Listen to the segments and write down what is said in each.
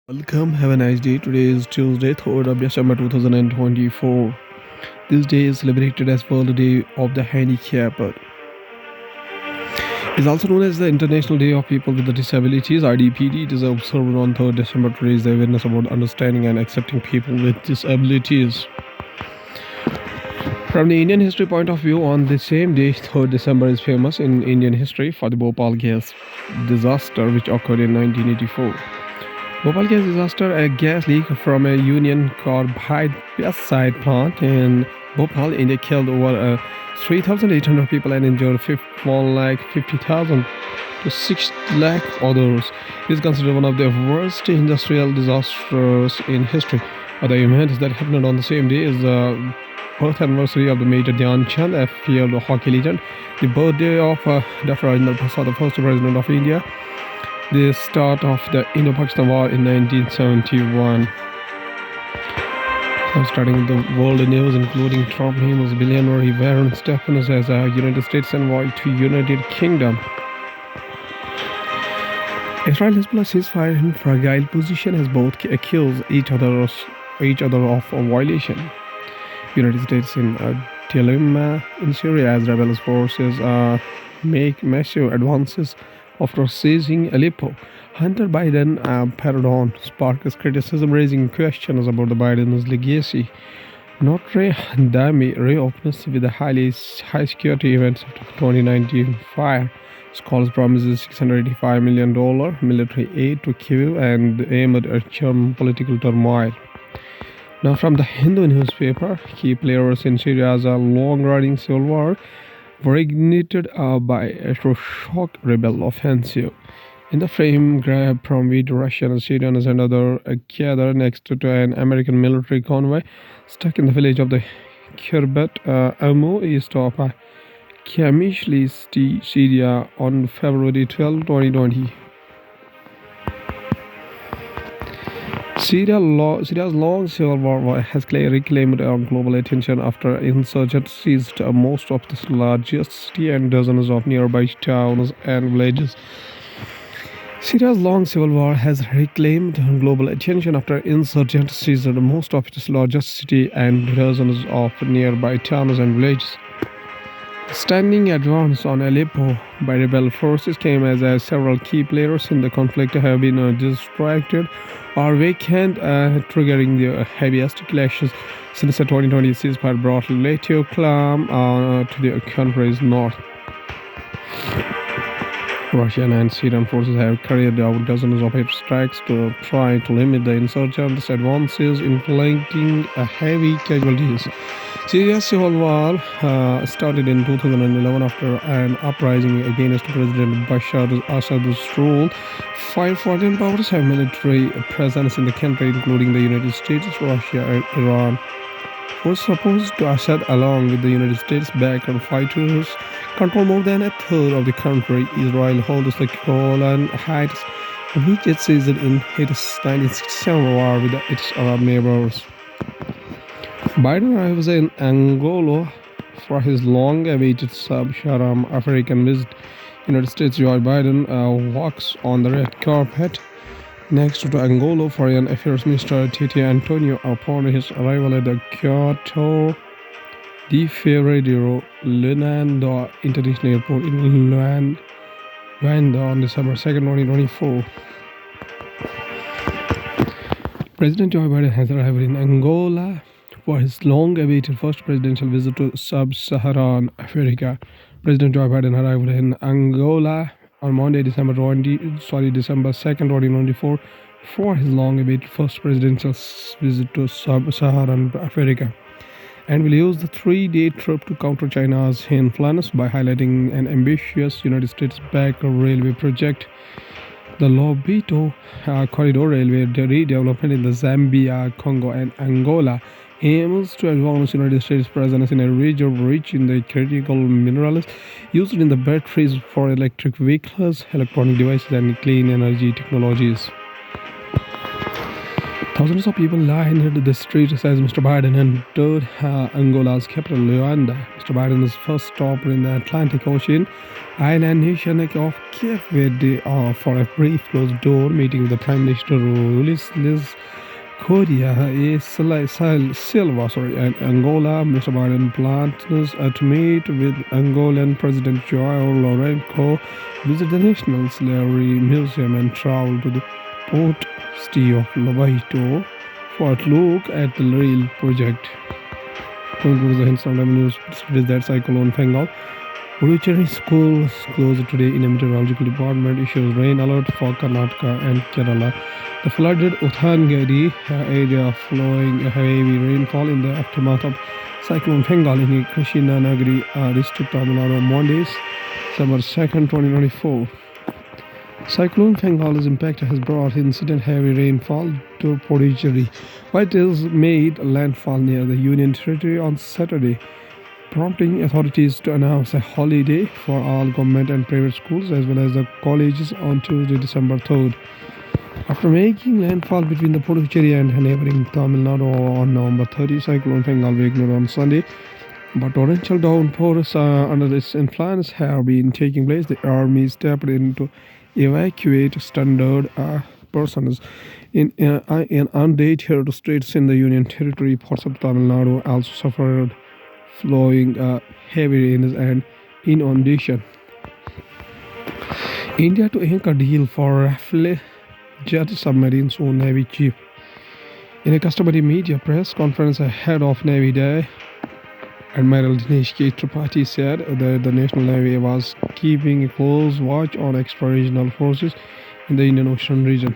Welcome, have a nice day. Today is Tuesday, 3rd of December 2024. This day is celebrated as World Day of the Handicapped. It's also known as the International Day of People with Disabilities, IDPD. It is observed on 3rd December to raise the awareness about understanding and accepting people with disabilities. From the Indian history point of view, on the same day, 3rd December is famous in Indian history for the Bhopal gas disaster which occurred in 1984. Bhopal gas disaster, a gas leak from a Union Carbide pesticide plant in Bhopal, India, killed over 3,800 people and injured 1,50,000 to 6 lakh others. It is considered one of the worst industrial disasters in history. Other events that happened on the same day is the birth anniversary of the Major Dhyan Chand, a field hockey legend, the birthday of Dr. Rajendra Prasad, the first president of India, the start of the Indo-Pakistan War in 1971. Now starting with the world news, including Trump names billionaire Warren Stephens as a United States envoy to United Kingdom. Israel-Hezbollah ceasefire in fragile position as both accuse each other of a violation. United States in a dilemma in Syria as rebel forces make massive advances after seizing Aleppo. Hunter Biden paradigm sparks criticism, raising questions about the Biden's legacy. Notre Dame reopens with the high security events after 2019 fire. Scholars promises $685 million military aid to Kyiv and amid a political turmoil. Now from the Hindu newspaper, key players in Syria's long-running civil war were ignited by a shock rebel offensive. In the frame grab from which Russians, Syrians and others gathered next to an American military convoy stuck in the village of the Kirbet Amu east of Kamishli, Syria on February 12, 2020. Syria's long civil war has reclaimed global attention after insurgents seized most of the largest city and dozens of nearby towns and villages. Syria's long civil war has reclaimed global attention after insurgents seized most of its largest city and dozens of nearby towns and villages. Standing advance on Aleppo by rebel forces came as several key players in the conflict have been distracted or weakened, triggering the heaviest clashes since the 2020 ceasefire brought relative calm to the country's north. Russian and Syrian forces have carried out dozens of airstrikes to try to limit the insurgents' advances, inflicting heavy casualties. Syria's civil war started in 2011 after an uprising against President Bashar al-Assad's rule. Five foreign powers have military presence in the country, including the United States, Russia, and Iran. Forces opposed to Assad, along with the United States backed fighters, control more than a third of the country. Israel holds the Golan Heights, which it seized in its 1967 war with its Arab neighbors. Biden arrives in Angola for his long-awaited sub-Saharan African visit. United States Joe Biden walks on the red carpet next to Angola Foreign Affairs Minister Tete Antonio upon his arrival at the Kyoto de Ferreiro Luanda International Airport in Luanda on December 2, 2024. President Joe Biden has arrived in Angola for his long-awaited first presidential visit to sub-Saharan Africa. President Joe Biden arrived in Angola on Monday, December 2nd, 2024, for his long-awaited first presidential visit to sub-Saharan Africa, and will use the 3-day trip to counter China's influence by highlighting an ambitious United States-backed railway project. The Lobito Corridor Railway redevelopment in the Zambia, Congo, and Angola aims to advance United States' presence in a region rich in the critical minerals used in the batteries for electric vehicles, electronic devices, and clean energy technologies. Thousands of people lined the streets as Mr. Biden entered Angola's capital, Luanda. Mr. Biden's first stop in the Atlantic Ocean island nation of Cape Verde for a brief closed-door meeting with the Prime Minister Liz Cordia Silva, and Angola. Mr. Biden plans to meet with Angolan President João Lourenço, visit the National Slavery Museum, and travel to the port city of Lobaito for a look at the rail project. Going to the Instagram news, is that cyclone Fengal. Puducherry schools closed today in a meteorological department issues rain alert for Karnataka and Kerala. The flooded Uthangadi area following a heavy rainfall in the aftermath of Cyclone Fengal in Krishnanagari district, Tamil Nadu, on Monday, December 2nd, 2024. Cyclone Fengal's impact has brought incident heavy rainfall to Puducherry, where it has made landfall near the Union Territory on Saturday, prompting authorities to announce a holiday for all government and private schools as well as the colleges on Tuesday, December 3rd. After making landfall between the Puducherry and neighboring Tamil Nadu on November 30, Cyclone Fengal weakened on Sunday, but torrential downpours under its influence have been taking place. The army stepped in to evacuate stranded persons in undated states in the Union Territory. Parts of Tamil Nadu also suffered flowing heavy rains and inundation. India to ink a deal for Rafale jet submarines on Navy chief. In a customary media press conference ahead of Navy Day, Admiral Dinesh K. Tripathi said that the National Navy was keeping a close watch on extra-regional forces in the Indian Ocean region.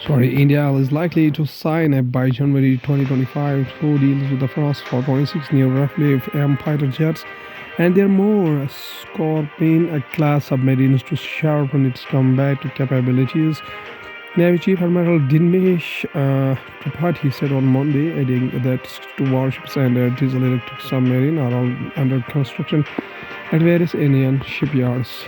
India is likely to sign by January 2025 two deals with France for 26 new Rafale M fighter jets and their more Scorpion-class submarines to sharpen its combat capabilities. Navy Chief Admiral Dinesh Tripathi said on Monday, adding that two warships and a diesel-electric submarine are all under construction at various Indian shipyards.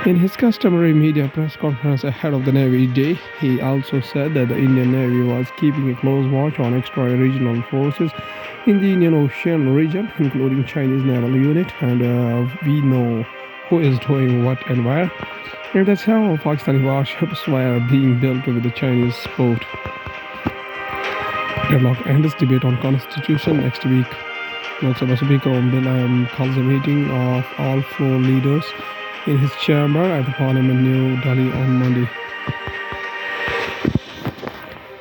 In his customary media press conference ahead of the Navy Day, he also said that the Indian Navy was keeping a close watch on extra-regional forces in the Indian Ocean region, including Chinese naval unit, and we know who is doing what and where. And that's how Pakistani warships were being built with the Chinese support. Deadlock ends debate on constitution next week. Lok Sabha Speaker Om Birla calls a meeting of all floor leaders in his chamber at the Parliament, New Delhi, on Monday.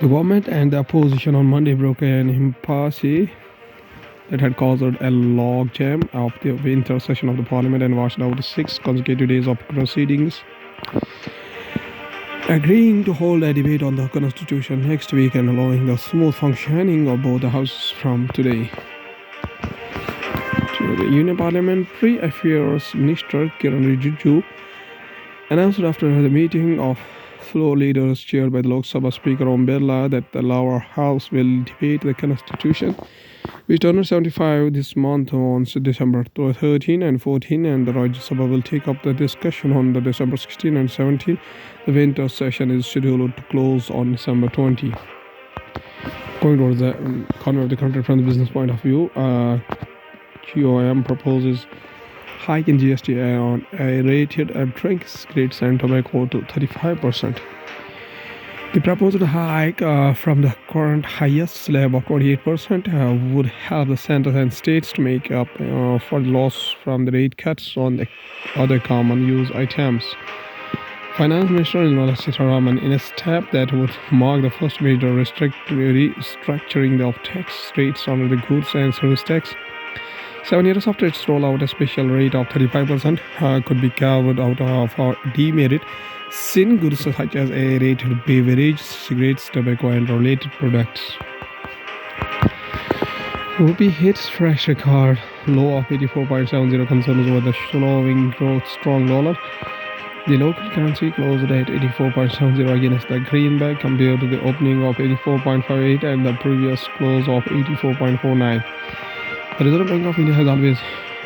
The government and the opposition on Monday broke an impasse that had caused a logjam of the winter session of the Parliament and washed out 6 consecutive days of proceedings, agreeing to hold a debate on the Constitution next week and allowing the smooth functioning of both the houses from today. The Union Parliamentary Affairs Minister Kiran Rijiju announced after the meeting of floor leaders chaired by the Lok Sabha Speaker Om Birla that the lower house will debate the Constitution, which turned 75 this month on December 13 and 14, and the Rajya Sabha will take up the discussion on the December 16 and 17. The winter session is scheduled to close on December 20. Going towards the economy of the country from the business point of view, GOM proposes hike in GST on aerated drinks, spirits and tobacco to 35%. The proposed hike from the current highest slab of 28% would help the centers and states to make up for the loss from the rate cuts on the other common use items. Finance Minister Nirmala Sitharaman, in a step that would mark the first major restructuring of tax rates under the goods and service tax, 7 years after its rollout, a special rate of 35% could be carved out of or demerit sin goods such as aerated beverage, cigarettes, tobacco, and related products. Rupee hits fresh record low of 84.70, concerns over the slowing growth strong dollar. The local currency closed at 84.70 against the greenback compared to the opening of 84.58 and the previous close of 84.49. The Reserve Bank of India has always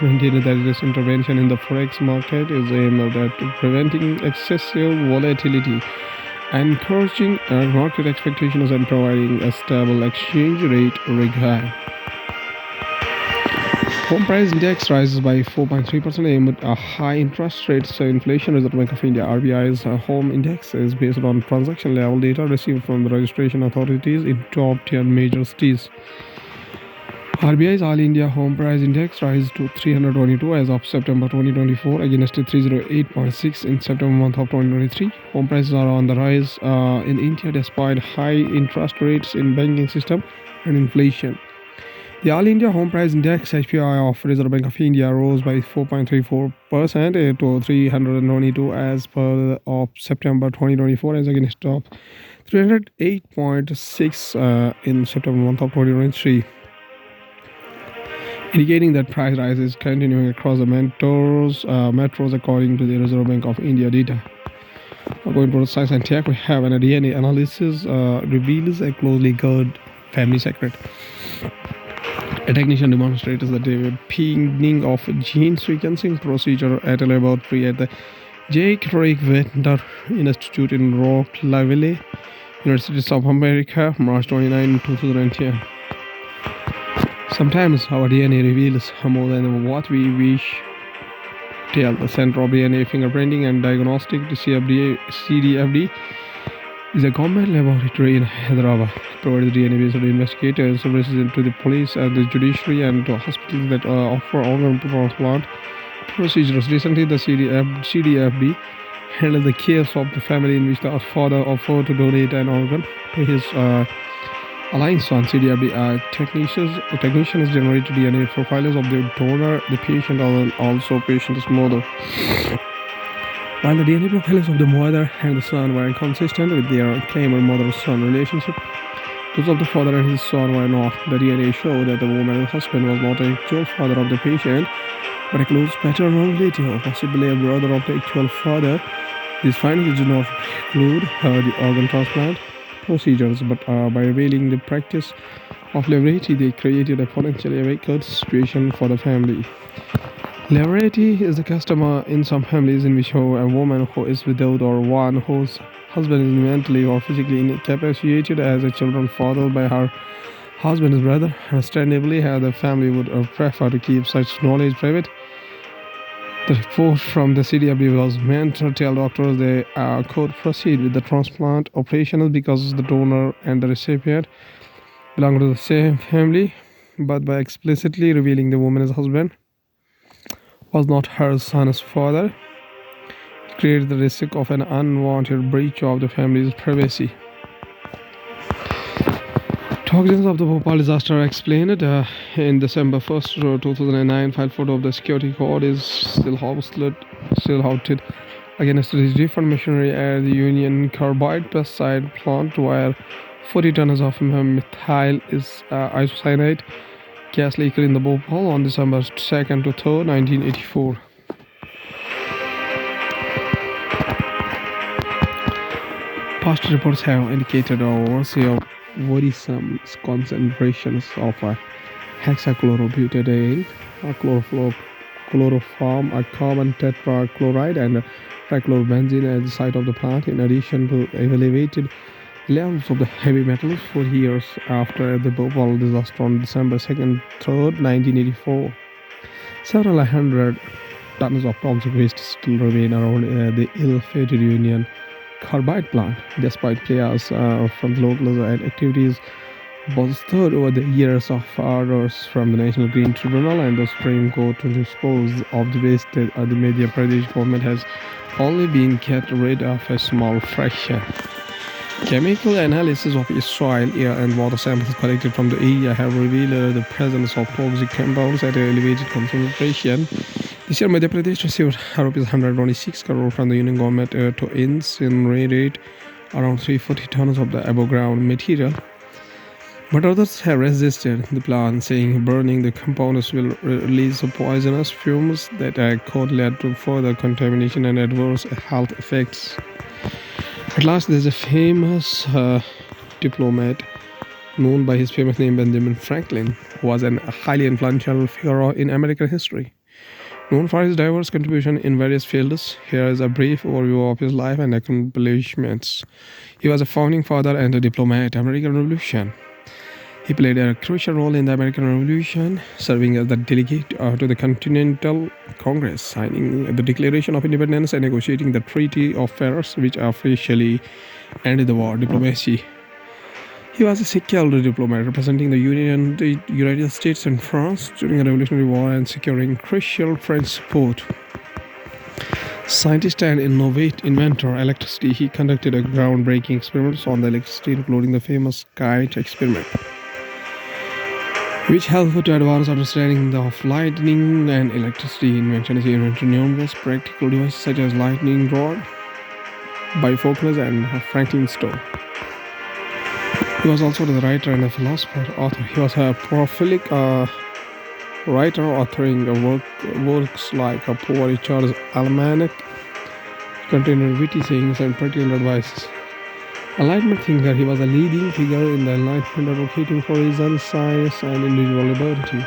maintained that this intervention in the forex market is aimed at preventing excessive volatility encouraging market expectations and providing a stable exchange rate regime. Home price index rises by 4.3% amid a high interest rates. Inflation. Reserve Bank of India (RBI's) home index is based on transaction level data received from the registration authorities in top 10 major cities. RBI's All India Home Price Index rises to 322 as of September 2024 against 308.6 in September month of 2023. Home prices are on the rise in India despite high interest rates in banking system and inflation. The All India Home Price Index (HPI) of Reserve Bank of India rose by 4.34% to 322 as per of September 2024 as against of 308.6 in September month of 2023, indicating that price rise is continuing across the metros according to the Reserve Bank of India data. Going to the science and tech, we have an DNA analysis reveals a closely guarded family secret. A technician demonstrates the pinging of gene sequencing procedure at a laboratory at the J. Craig Venter Institute in Rockville, United States of America, March 29, 2010. Sometimes our DNA reveals more than what we wish tell. The Center of DNA Fingerprinting and Diagnostic, the CDFD, is a government laboratory in Hyderabad. It provides DNA-based investigative services to the police and the judiciary and to hospitals that offer organ transplant procedures. Recently, the CDFD handled the case of the family in which the father offered to donate an organ to his alliance son. CDFD technicians generate DNA profiles of the donor, the patient, and also patient's mother. While the DNA profiles of the mother and the son were inconsistent with their claimed mother-son relationship, those of the father and his son were not. The DNA showed that the woman's husband was not the actual father of the patient, but a close paternal relative, or possibly a brother of the actual father. These findings do not include the organ transplant procedures, but by revealing the practice of levirate, they created a potentially awkward situation for the family. Levirate is the custom in some families in which a woman who is widowed or one whose husband is mentally or physically incapacitated as a child fathered by her husband's brother. Understandably, the family would prefer to keep such knowledge private. The report from the CDFD was meant to tell doctors they could proceed with the transplant operations because the donor and the recipient belong to the same family, but by explicitly revealing the woman's husband was not her son's father, it created the risk of an unwanted breach of the family's privacy. Toxins of the Bhopal disaster explained in December 1st, 2009, file photo of the security code is still housed against the different machinery at the Union Carbide pesticide plant where 40 tons of methyl isocyanate gas leaked in the Bhopal on December 2nd to 3rd, 1984. Past reports have indicated worrisome concentrations of hexachlorobutadiene, chloroform, carbon tetrachloride, and trichlorobenzene at the site of the plant, in addition to elevated levels of the heavy metals 4 years after the Bhopal disaster on December 2nd, 3rd, 1984. Several hundred tons of toxic waste still remain around the ill-fated Union Carbide plant, despite players from the local activities bolstered over the years of orders from the National Green Tribunal and the Supreme Court to dispose of the waste. The Madhya Pradesh government has only been kept rid of a small fraction. Chemical analysis of soil, air, and water samples collected from the area have revealed the presence of toxic compounds at an elevated concentration. This year, Madhya Pradesh received Rs 126 crore from the union government to incinerate around 340 tons of the above-ground material. But others have resisted the plan, saying burning the compounds will release poisonous fumes that could lead to further contamination and adverse health effects. At last, there's a famous diplomat known by his famous name Benjamin Franklin, who was a highly influential figure in American history. Known for his diverse contribution in various fields, here is a brief overview of his life and accomplishments. He was a founding father and a diplomat. American Revolution. He played a crucial role in the American Revolution, serving as the delegate to the Continental Congress, signing the Declaration of Independence and negotiating the Treaty of Paris, which officially ended the war. Diplomacy. He was a skilled diplomat representing the United States and France during the Revolutionary War and securing crucial French support. Scientist and inventor electricity, he conducted a groundbreaking experiments on the electricity, including the famous kite experiment, which helped to advance understanding of lightning and electricity. Inventions. He invented numerous practical devices such as lightning rod, bifocals, and Franklin stone. He was also the writer and a philosopher, author. He was a prolific writer, authoring works like a Poor Richard's Almanac, containing witty sayings and practical advice. Enlightenment thinker, he was a leading figure in the Enlightenment, advocating for reason, science, and individual liberty.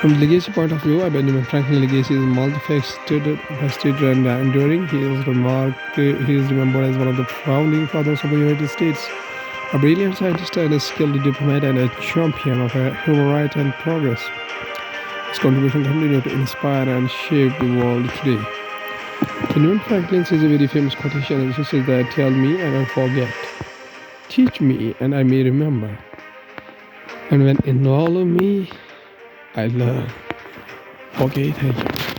From the legacy point of view, Benjamin Franklin's legacy is multifaceted and enduring. He is remembered as one of the founding fathers of the United States, a brilliant scientist and a skilled diplomat and a champion of human rights and progress. His contribution continues to inspire and shape the world today. Benjamin Franklin says a very famous quotation, which says that, "Tell me and I forget, teach me and I may remember, and when involve me, I learn." Okay, thank you.